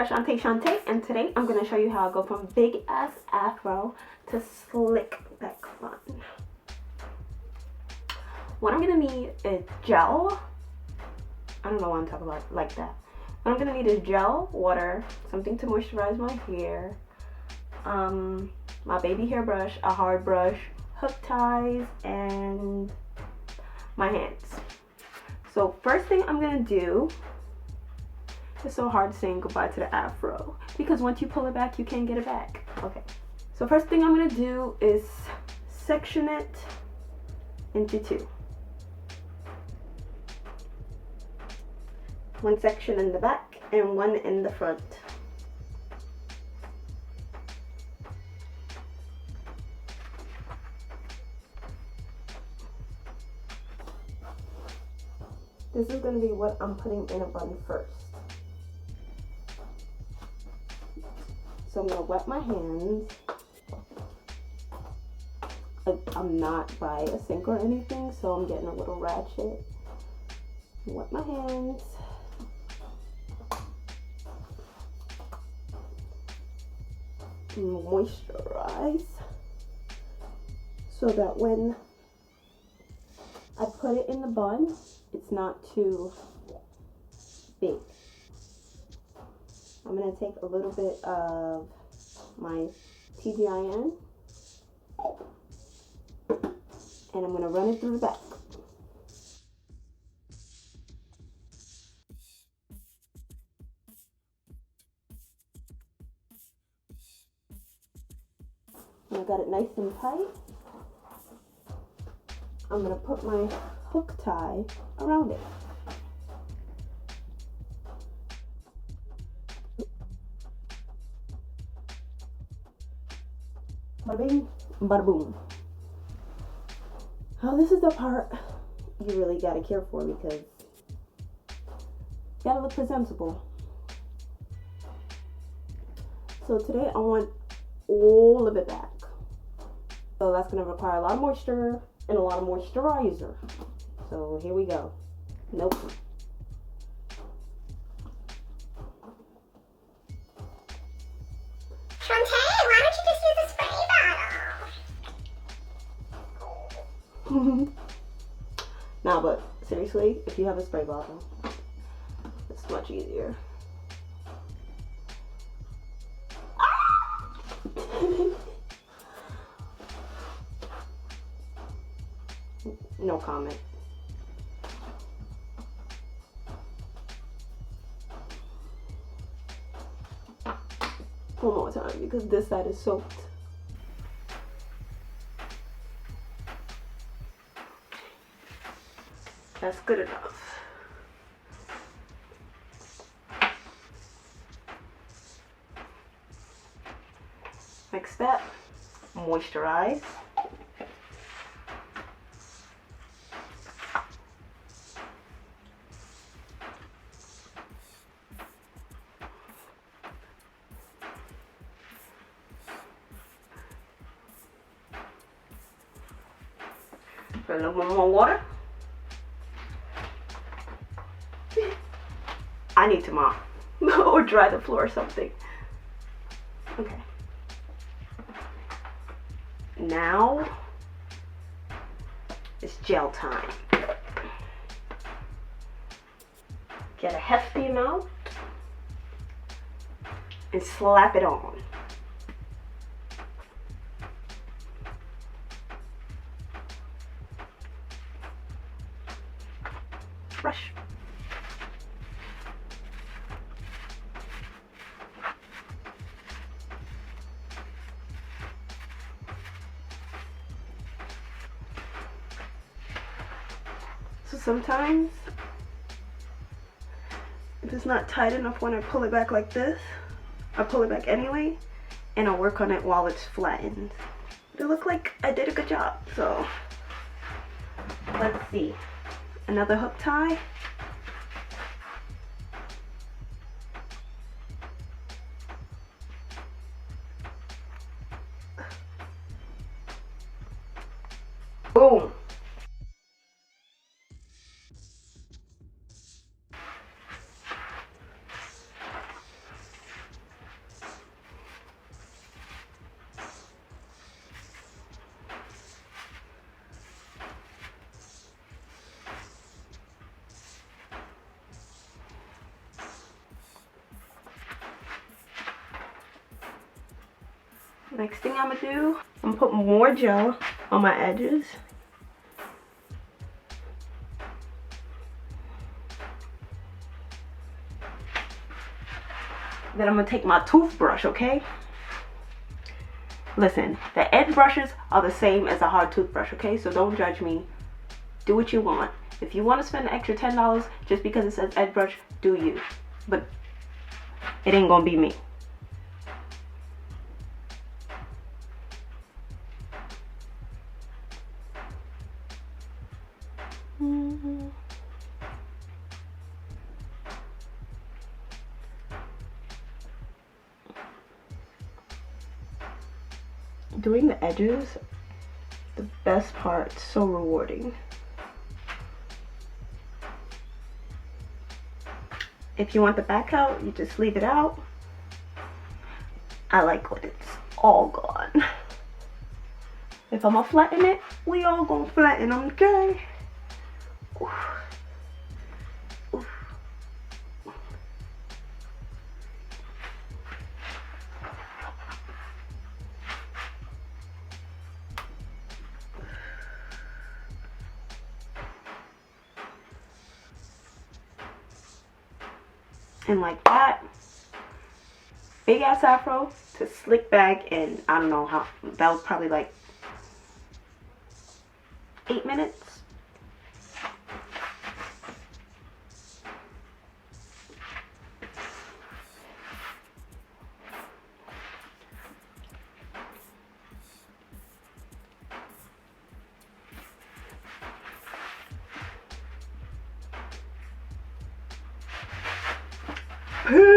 girl Shaunté Shaunté, and today I'm going to show you how I go from big ass afro to slick back bun. What I'm going to need is gel. I don't know why I'm talking about it like that. What I'm going to need is gel, water, something to moisturize my hair, my baby hairbrush, a hard brush, hook ties, and my hands. So first thing I'm going to do, it's so hard saying goodbye to the afro because once you pull it back, you can't get it back. Okay, so first thing I'm gonna do is section it into two. One section in the back and one in the front. This is gonna be what I'm putting in a bun first. So I'm gonna wet my hands. I'm not by a sink or anything, so I'm getting a little ratchet. Wet my hands. Moisturize so that when I put it in the bun, it's not too big. I'm going to take a little bit of my TGIN and I'm going to run it through the back. When I got it nice and tight, I'm going to put my hook tie around it. Bada bing, bada boom. Now this is the part you really gotta care for because you gotta look presentable. So today I want all of it back. So that's gonna require a lot of moisture and a lot of moisturizer. So here we go. Nope. Shaunté, why don't you just use a spray bottle? Nah, but seriously, if you have a spray bottle, it's much easier. No comment. One more time because this side is soaked. That's good enough. Next step, moisturize. Put a little bit more water. I need to mop or dry the floor or something. Okay. Now it's gel time. Get a hefty amount and slap it on. Brush. So sometimes, if it's not tight enough when I pull it back like this, I pull it back anyway, and I'll work on it while it's flattened. It looked like I did a good job, so let's see. Another hook tie. Boom. Next thing I'm gonna do, I'm gonna put more gel on my edges. Then I'm gonna take my toothbrush, okay? Listen, the edge brushes are the same as a hard toothbrush, okay? So don't judge me. Do what you want. If you want to spend an extra $10 just because it says edge brush, do you. But it ain't gonna be me. Doing the edges, the best part, so rewarding. If you want the back out, you just leave it out. I like when it's all gone. If I'm gonna flatten it, we all gonna flatten them, okay? Oof. Oof. And like that, big ass afro to slick back in, I don't know how, that was probably like 8 minutes. Peace.